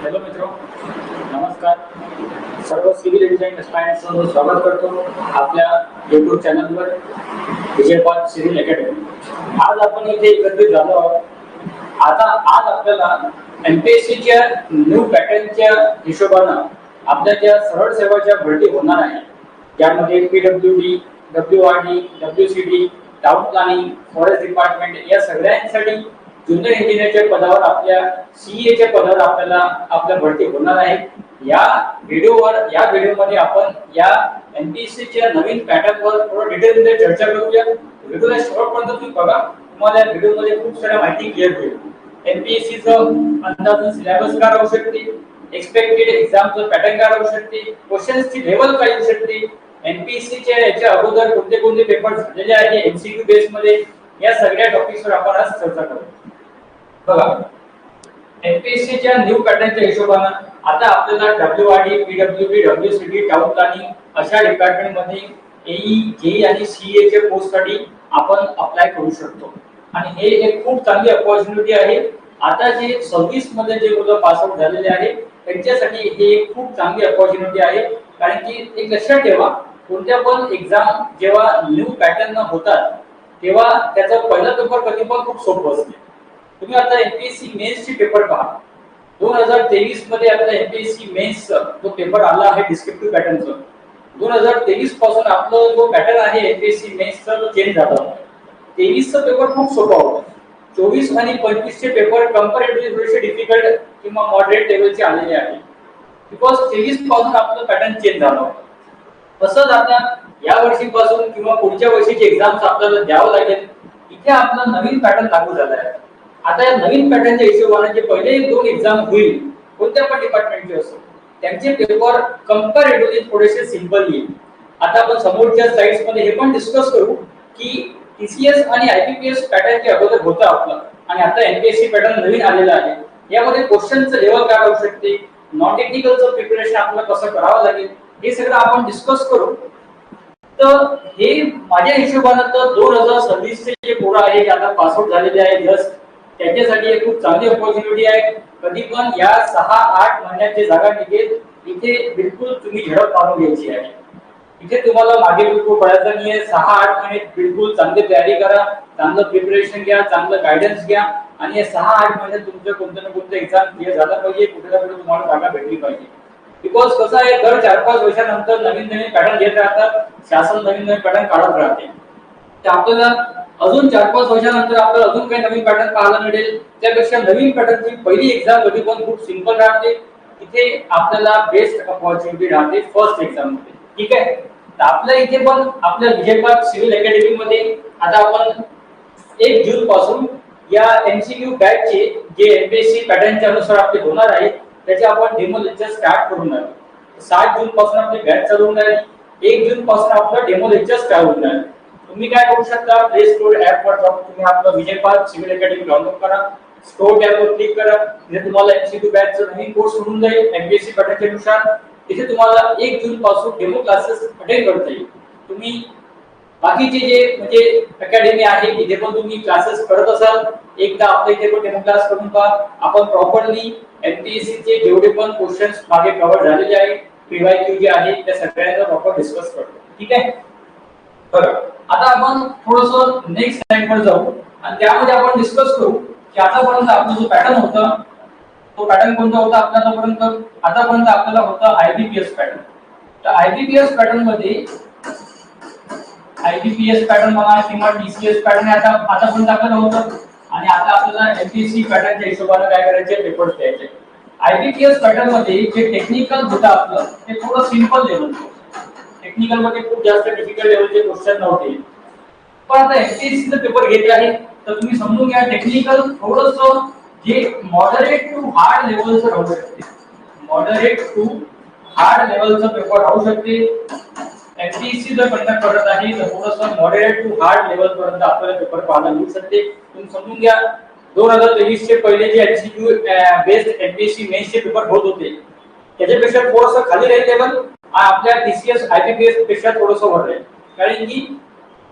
Hello मित्रों, नमस्कार. सर्व सिव्हिल डिझाईन एस्पायरंट्सचं स्वागत करतो आपल्या YouTube चॅनलवर विजयपाल सिव्हिल अकॅडमी. आज आपण इथे एकत्रित झालो आहोत. आज आपल्याला एमपीएससीच्या न्यू पॅटर्नच्या हिशोबानं आपल्या ज्या सरळ सेवाच्या भरती होणार आहे, ज्यामध्ये PWD, WRD, WCD, town planning, forest department या सगळ्यांसाठी ज्युनियर इंजिनियरच्या पदावर आपल्या सीएच्या पदावर आपल्या भरती होणार आहे. या व्हिडिओमध्ये आपण या एमपीएससीच्या नवीन पॅटर्नवर थोडं डिटेलमध्ये चर्चा करूया. व्हिडिओला शेवटपर्यंत तुम्ही बघा. तुम्हाला या व्हिडिओमध्ये खूप साऱ्या माहिती क्लिअर होईल. एमपीएससीचं अंदाजन सिलेबस काय राहू शकते, एक्सपेक्टेड एक्झामचं पॅटर्न काय राहू शकते, क्वेश्चन्सची लेवल काय येऊ शकते, एमपीएससीच्या याच्या अगोदर कोणते कोणते पेपर झालेले आहे एमसीक्यू बेस मध्ये, या सगळ्या टॉपिक्सवर आपण आज चर्चा करू. बघा, एमपीएससीच्या न्यू पॅटर्नच्या हिशोबाने आता आपल्याला WRD, PWD, WCD, town planning अशा डिपार्टमेंटमध्ये एई, जेई आणि सीए च्या पोस्टसाठी आपण अप्लाय करू शकतो. आणि हे एक खूप चांगली अपॉर्च्युनिटी आहे. आता जे 26 मध्ये जे मुलं पास आउट झालेले आहे त्यांच्यासाठी हे एक खूप चांगली अपॉर्च्युनिटी आहे. कारण की एक लक्षात ठेवा, कोणत्या पण एक्झाम जेव्हा न्यू पॅटर्न होतात तेव्हा त्याचा पहिला पेपर कधी पण खूप सोपं असते. तुम्ही आता एमपीएससी मेन्सचे पेपर पहा. 2023 मध्ये आपला एमपीएससी मेन्स जो पेपर आला आहे डिस्क्रिप्टिव्ह पॅटर्नचा, 2023 पासून आपला जो पॅटर्न आहे एमपीएससी मेन्सचा तो चेंज झाला. 23 चा पेपर खूप सोपा होता. 24 आणि 25 चे पेपर कंपॅरेटिव्हली थोडेसे डिफिकल्ट किंवा मॉडरेट लेवलचे आलेले आहे. बिकॉज 23 पासून आपला पॅटर्न चेंज झाला. तसंच आता या वर्षीपासून किंवा पुढच्या वर्षीची एक्झाम्स आपल्याला द्यावं लागेल. इथे आपला नवीन पॅटर्न लागू झाला आहे. आता या नवीन पॅटर्नच्या हिशोबाने जे पहिले 2 एक्झाम होईल कोणत्या पण डिपार्टमेंटचे असो त्यांचे पेपर कंपॅरेटिव्हली थोडेसे सिंपल येईल. आता आपण समोरच्या स्लाइड्स मध्ये हे पण डिस्कस करू की टीसीएस आणि आयबीपीएस पॅटर्नचे अगोदर होतं आपलं आणि आता एमपीएससी पॅटर्न नवीन आलेला आहे. यामध्ये क्वेश्चनचं लेवल काय राहू शकते, नॉन टेक्निकलचं प्रिपरेशन आपल्याला कसं करावं लागेल, हे सगळं आपण डिस्कस करू. तर हे माझ्या हिशोबाने तर 2026 चे जे पोरं आहे आता पास आउट झालेले आहे जस्ट, त्याच्यासाठी एक खूप चांगली अपॉर्च्युनिटी आहे. कधी पण या 6-8 महिन्याची जागा निघेल, इथे बिलकुल तुम्ही झडप मारून घ्यायची आहे. इथे तुम्हाला मागे बिलकुल पडायचं नाहीये. 6-8 महिने बिलकुल चांगली तयारी करा, चांगलं प्रिपरेशन घ्या, चांगलं गायडन्स घ्या आणि या 6-8 महिन्यात तुमचं कोणतं ना कोणतं एक्झाम क्लिअर झालं पाहिजे, कुठे ना कुठे तुम्हाला जागा भेटली पाहिजे. बिकॉज कसं आहे, दर 4-5 वर्षानंतर नवीन नवीन पॅटर्न येत राहतात, शासन नवीन नवीन पॅटर्न काढत राहते. तर आपल्याला अजून 4-5 वर्षानंतर आपल्याला अजून काही नवीन पॅटर्न पाहायला मिळेल. त्यापेक्षा नवीन पॅटर्नची पहिली एक्झाम कधी पण खूप सिंपल राहते. इथे आपल्याला बेस्ट अपॉर्च्युनिटी राहते फर्स्ट एक्झाम मध्ये. ठीक आहे. तर आपल्या इथे पण आपल्या विजयपाल सिव्हिल अकॅडमी मध्ये आता आपण 1 जून पासून या एमसीक्यू बॅचचे जे एमपीएससी पॅटर्नच्या अनुसार आपले होणार आहे त्याचे आपण डेमो लेक्चर स्टार्ट करून आहे. 7 जून पासून आपली बॅच चालू होणार आहे. 1 जून पासून आपला डेमो लेक्चर स्टार्ट होणार आहे. तुम्ही काय करू शकता, प्ले स्टोर ऍप वर जाऊन तुम्ही आपलं विजयपाल सिव्हिल अकॅडमी डाउनलोड करा. स्टोर टॅब वर क्लिक करा. इथे तुम्हाला एमसीक्यू बॅचचा नवीन कोर्स मिळून जाईल एमपीएससी पॅटर्नच्या अनुसार. इथे तुम्हाला 1 जून पासून डेमो क्लासेस अटेंड करता येईल. तुम्ही बाकीचे जे म्हणजे अकॅडमी आहे तिथे पण तुम्ही क्लासेस करत असाल, एकदा आपल्या इथे पण डेमो क्लास करून पहा. आपण प्रॉपरली एमपीएससी चे जेवढे पण क्वेश्चन्स मागे कव्हर झालेले आहेत, पीवायक्यू जे आहे त्या सगळ्यांचा प्रॉपर डिस्कस करतो. ठीक आहे. बरं, आता आपण थोडंसं नेक्स्ट स्लाइडवर जाऊ आणि त्यामध्ये आपण डिस्कस करू की आतापर्यंत आपला जो पॅटर्न होता तो पॅटर्न कोणता होता. आतापर्यंत आपल्याला होता आयबीपीएस पॅटर्न. तर आयबीपीएस पॅटर्न मध्ये आयबीपीएस पॅटर्न म्हणा किंवा टीसीएस पॅटर्न आतापर्यंत आपल्याला होतं आणि आता आपल्याला एमपीएससी पॅटर्नच्या हिशोबाने काय करायचे, पेपर्स द्यायचे. आयबीपीएस पॅटर्न मध्ये जे टेक्निकल होतं आपलं ते थोडं सिंपल लेवलचं. टेक्निकल मध्ये खूप जास्त डिफिकल्ट लेवलचे क्वेश्चन नव्हते. पण आता एमपीएससी चा पेपर घेत आहे तर तुम्ही समजून घ्या टेक्निकल थोडंसं जे मॉडरेट टू हार्ड लेवलचं राहू शकते. मॉडरेट टू हार्ड लेवलचं पेपर राहू शकते. एमपीएससी जर कंडक्ट करत आहे तर थोडंसं मॉडरेट टू हार्ड लेवल पर्यंत आपल्याला पेपर पाहायला मिळू शकते. तुम्ही समजून घ्या 2023 चे पहिले जे एमसीक्यू बेस्ड एमपीएससी मेन्सचे पेपर होत होते त्याच्यापेक्षा थोडंसं खाली राहील लेवल, आपल्या टीसीएस आयबीपीएस पेक्षा थोडंसं वर राहील. कारण की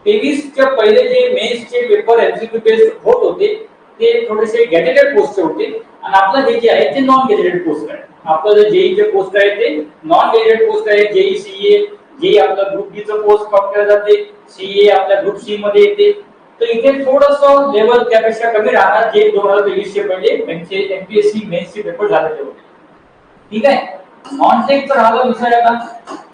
23 च्या पहिले जे मेन्सचे पेपर एमसीक्यू बेस्ड होत होते ते थोडेसे गॅजेटेड पोस्ट होते आणि आपलं हे जे आहे ते नॉन गॅजेटेड पोस्ट आहे. आपलं जे जेई चे पोस्ट आहे ते नॉन गॅजेटेड पोस्ट आहे. जेई सीए जे आपला ग्रुप बी चं पोस्ट कॉम्प्युटर जाते, सीए आपल्या ग्रुप सी मध्ये येते. तर इथे थोडंसं लेवल त्यापेक्षा कमी राहणार जे 2023 चे पहिले एमपीएससी मेन्स चे पेपर झालेले होते. ठीक आहे. नॉन टेकचा राहिला विषय आता,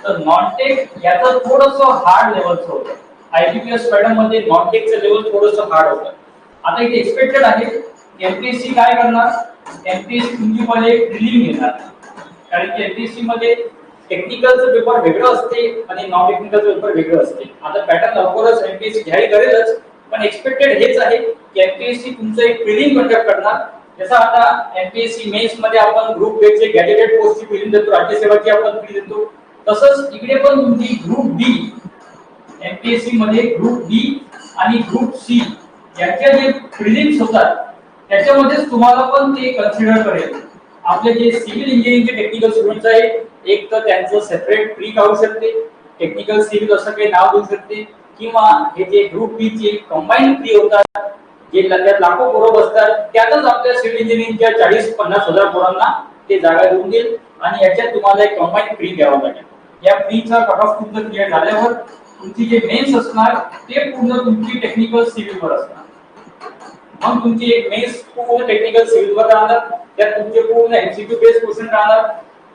तर नॉन टेक याचं थोडंसं हार्ड लेवलचं होतं. आयबीपीएस पॅटर्न मध्ये नॉन टेकचं लेवल थोडंसं हार्ड होतं. आता इथे एक्सपेक्टेड आहे एमपीएससी काय करणार, एमपीएससी तुमची पहिले प्रिलिम घेणार, कारण की एमपीएससी मध्ये टेक्निकलचं पेपर वेगळं असते आणि नॉन टेक्निकलचं पेपर वेगळं असते. आता पॅटर्न लवकरच एमपीएससी जाहीर करेलच, पण एक्सपेक्टेड हेच आहे की एमपीएससी तुमचं एक प्रिलिम कंडक्ट करणार. जसं आता एमपीएससी मेन्स मध्ये आपण ग्रुप ए चे गॅजेटेड पोस्टची प्रिलिम देतो, राज्यसेवाची आपण प्री देतो, तसंच इकडे पण तुमची ग्रुप बी, एमपीएससी मध्ये ग्रुप बी आणि ग्रुप सी यांचे जे प्रिलिम्स होतात त्याच्यामध्येच तुम्हाला पण ते कन्सिडर करेल. आपले जे सिव्हिल इंजिनिअरिंगचे टेक्निकल स्टुडंट्स आहेत, एक तर त्यांचं सेपरेट प्री काढू शकते, टेक्निकल सिव्हिल असं काही नाव देऊ शकते, किंवा हे जे ग्रुप बी चे कंबाईन प्री होतात जे त्यात लाखो पोरं बसतात, त्यातच आपल्या सिव्हिल इंजिनिअरिंगच्या 40-50 हजार पोरांना ते जागा देऊन देईल आणि याच्यात तुम्हाला एक कंबाईन प्री घ्यावं लागेल. या प्रीचा कट ऑफ तुमचं क्लिअर झाल्यावर तुमची जे मेन्स असणार ते पूर्ण तुमची टेक्निकल सिव्हिल वर असणार. मग तुमची एक मेन्स पूर्ण टेक्निकल सिव्हिल वर राहणार, त्यात तुमचे पूर्ण एमसीक्यू बेस्ड क्वेश्चन राहणार.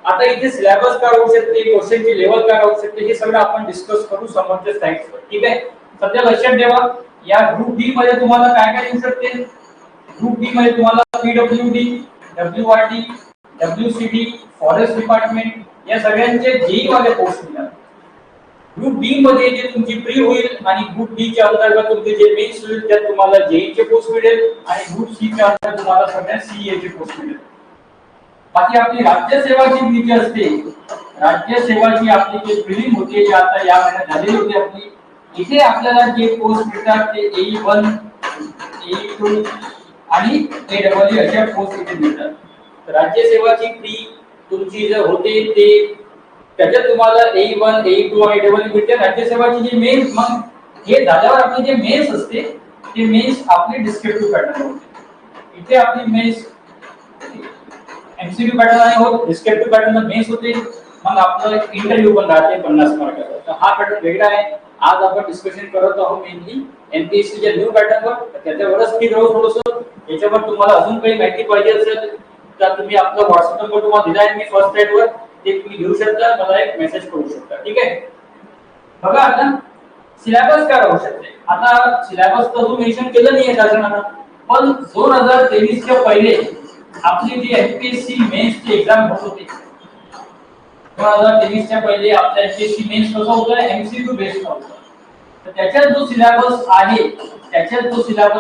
आता इथे सिलेबस काय होऊ शकते, क्वेश्चनची लेवल काय होऊ शकते, हे सगळं आपण डिस्कस करू समोरच्या स्लाइड्सवर. ठीक आहे. सध्या लक्षात ठेवा या ग्रुप बी मध्ये तुम्हाला काय काय येऊ शकते. ग्रुप बी मध्ये तुम्हाला PWD, WRD, WCD, forest department या सगळ्यांचे जेई वाले पोस्ट मिळतात. ग्रुप डी मध्ये जे तुमची प्री होईल आणि ग्रुप डी च्या अंतर्गत तुमचे जे मेन्स होईल त्यात तुम्हाला जेई चे पोस्ट मिळेल आणि ग्रुप सी च्या अंतर्गत तुम्हाला सगळ्या सीए चे पोस्ट मिळेल. बाकी आपली राज्यसेवाची प्री जी असते, राज्यसेवाची आपली जे प्रिलिम होते जे आता या महिन्यात झालेली होती आपली, इथे आपल्याला जे पोस्ट मिळतात ते ए1, ए2 आणि एडब्ल्यू अशा पोस्ट इथे मिळतात. तर राज्यसेवाची प्री तुमची जर होते ते त्याच्यात तुम्हाला ए1, ए2 आणि एडब्ल्यू मिळते. राज्यसेवाची जी मेन्स, मग हे झाल्यावर आपली जे मेन्स असते ते मेन्स आपली डिस्क्रिप्टिव्ह पॅटर्न होते. इथे आपली मेन्स एमसीक्यू पॅटर्न आहे हो, डिस्क्रिप्टिव्ह पॅटर्न मेन्स होते, मग आपलं इंटरव्ह्यू पण राहते 50 मार्काचा. तर हा पॅटर्न वेगळा आहे. आज आपण डिस्कशन करत आहोत मेनली एमपीएससी च्या न्यू पॅटर्नवर. त्याच्यावरच ठीक राहू थोडंसं. याच्यावर तुम्हाला अजून काही माहिती पाहिजे असेल तर तुम्ही आपला व्हॉट्सअप नंबर तुम्हाला दिला आहे मी फर्स्ट स्लाइडवर, ते तुम्ही घेऊ शकता, मला एक मेसेज करू शकता. ठीक आहे. बघा आता सिलेबस काय राहू शकते. आता सिलेबस तर अजून मेन्शन केलं नाहीये शासनानं, पण 2023 च्या पहिले आपली जी एमपीएससी मेन्स ची एक्झाम होत होती, 2023 च्या पहिले आपल्या एमपीएससी मेन्स कसं होतं, एमसीक्यू बेस्ड होतं. तर त्याच्यात जो सिलेबस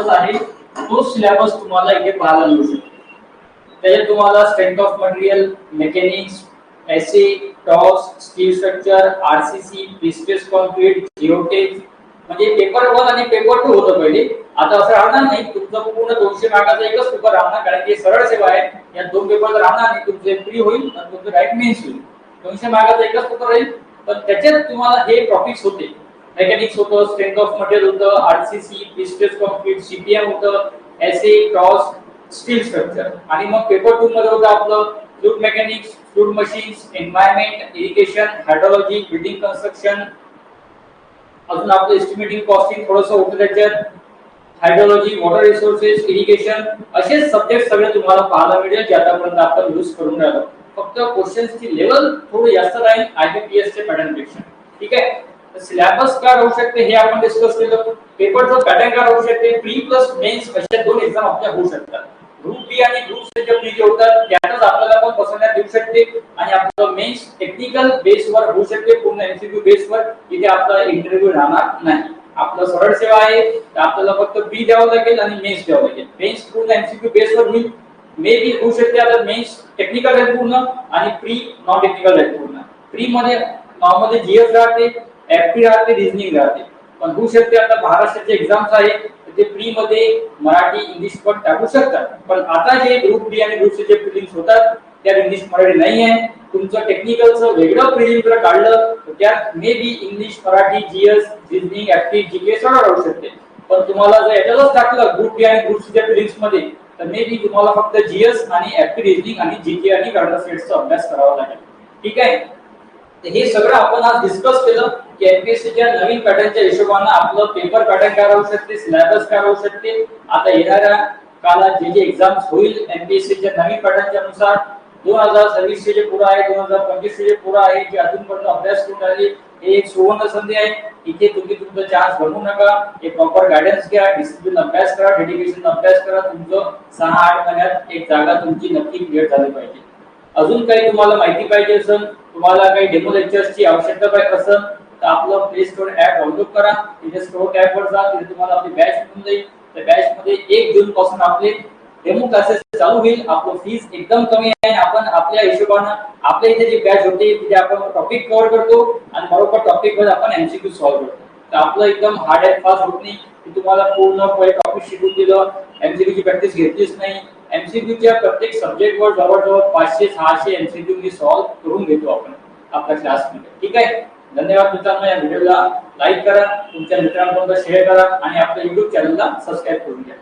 आहे तो सिलेबस तुम्हाला इथे पाहायला मिळू शकतो. त्याच्यात तुम्हाला strength of material, mechanics, SA, TOS, steel structure, RCC, prestressed concrete, geotech, म्हणजे पेपर 1 आणि पेपर 2 होतं पहिले. आता असं राहणार नाही, तुमचं पूर्ण 200 मार्काचा एकच पेपर राहणार, कारण की सरळ सेवा आहे. या 2 पेपर राहणार नाही, तुमचे प्री होईल आणि तुमचं डायरेक्ट मेन्स होईल. 200 मार्काचा एकच पेपर राहील, पण त्याच्यात तुम्हाला हे टॉपिक्स होते. मेकॅनिक्स होतं, स्ट्रेंथ ऑफ मटेरियल होतं, आरसीसी, प्रिस्टेस कॉन्क्रीट, सीपीएम होतं, एसए, टॉस, स्टील स्ट्रक्चर. आणि मग पेपर 2 मध्ये होतं आपलं fluid mechanics, fluid machines, environment, irrigation, hydrology, building construction, अजून आपलं एस्टिमेटिंग कॉस्टिंग थोडंसं होतं त्याच्यात, हायड्रोलॉजी, वॉटर रिसोर्सेस, इरिगेशन, असे सब्जेक्ट सगळे तुम्हाला पाहायला मिळेल जे आतापर्यंत आपण यूज करून राहिलो. फक्त क्वेश्चन्सची लेवल थोडी जास्त राहील आयबीपीएस च्या पॅटर्न पेक्षा. ठीक आहे. तर सिलेबस काय राहू शकते हे आपण डिस्कस केलं. पेपरचं पॅटर्न काय राहू शकते, प्री प्लस मेन्स अशा 2 एक्झाम आपल्या होऊ शकतात. ग्रुप बी आणि ग्रुप सी चे प्री जे होतात त्यातच आपल्याला पण बसवण्यात येऊ शकते आणि आपलं मेन्स टेक्निकल बेसवर होऊ शकते, पूर्ण एमसीक्यू बेसवर. इथे आपला इंटरव्ह्यू राहणार नाही. आपलं सरळ सेवा आहे, तर आपल्याला फक्त प्री द्यावं लागेल आणि मेन्स द्यावं लागेल. मेन्स पूर्ण एमसीक्यू बेसवर होईल, मे बी होऊ शकते. आता मेन्स टेक्निकल आहे पूर्ण आणि प्री नॉन टेक्निकल आहे पूर्ण. प्री मध्ये नॉर्मली जीएस राहते, एफपी राहते, रिझनिंग राहते, पण होऊ शकते आता महाराष्ट्राचे एक्झाम्स आहे ते प्री मध्ये मराठी इंग्लिश पण टाकू शकतात. पण आता जे ग्रुप डी आणि ग्रुप सी चे प्रिलिम्स होतात त्यात इंग्लिश मराठी नाही आहे. तुमचं टेक्निकलचं वेगळं प्रिलिम जर काढलं तर त्यात may be English, Marathi, GS, reasoning, FP, GK सगळं राहू शकते. पण तुम्हाला जर याच्यातच टाकलं ग्रुप बी आणि ग्रुप सीच्या फिलिंग्स मध्ये तर मे बी तुम्हाला फक्त जीएस आणि ऍक्टिव्ह रिजनिंग आणि जीके आणि करंट अफेअर्सचा अभ्यास करावा लागेल. ठीक आहे. तर हे सगळं आपण आज डिस्कस केलं की एमपीएससीच्या नवीन पॅटर्नच्या हिशोबाने आपलं पेपर पॅटर्न काय राहू शकते, सिलेबस काय राहू शकते, आता येणाऱ्या काळात जे एक्झाम्स होईल एमपीएससीच्या नवीन पॅटर्नच्या नुसार 2026 जे पुढे आहे, 2025 जे पुढे आहे, जे अजूनपर्यंत अभ्यास करून राहिले, हे एक सुवर्ण संधी आहे. इथे तुम्ही तुमचा चान्स गमवू नका. एक प्रॉपर गायडन्स घ्या, डिसिप्लिन अभ्यास करा, डेडिकेशन अभ्यास करा. तुमचं 6-8 महिन्यात एक जागा तुमची नक्की क्लिअर झाली पाहिजे. अजून काही तुम्हाला माहिती पाहिजे असेल, तुम्हाला काही डेमो लेक्चर्सची आवश्यकता पाहिजे असेल तर आपलं प्ले स्टोर ऍप डाउनलोड करा. तिथे स्टोर ऍप वर जा, तिथे तुम्हाला आपली बॅच मिळून जाईल. त्या बॅच मध्ये 1 जून पासून आपले डेमो क्लासेस चालू होईल. आपलं फीस एकदम कमी आहे. आपण आपल्या हिशोबाने आपल्या इथे जी बॅच होते तिथे आपण टॉपिक कव्हर करतो आणि बरोबर टॉपिक वर आपण एमसीक्यू सॉल्व्ह करतो. तर आपलं एकदम हार्ड अँड फास्ट होत नाही की तुम्हाला पूर्ण पहिले टॉपिक शिकवून दिलं, एमसीक्यू ची प्रॅक्टिस घेतलीच नाही. एमसीक्यूच्या प्रत्येक सब्जेक्ट वर जवळजवळ 500-600 एमसीक्यू मी सॉल्व्ह करून घेतो आपण आपल्या क्लासमध्ये. ठीक आहे. धन्यवाद मित्रांनो. या व्हिडिओला लाईक करा, तुमच्या मित्रांपर्यंत शेअर करा आणि आपल्या YouTube चॅनलला सबस्क्राईब करून घ्या.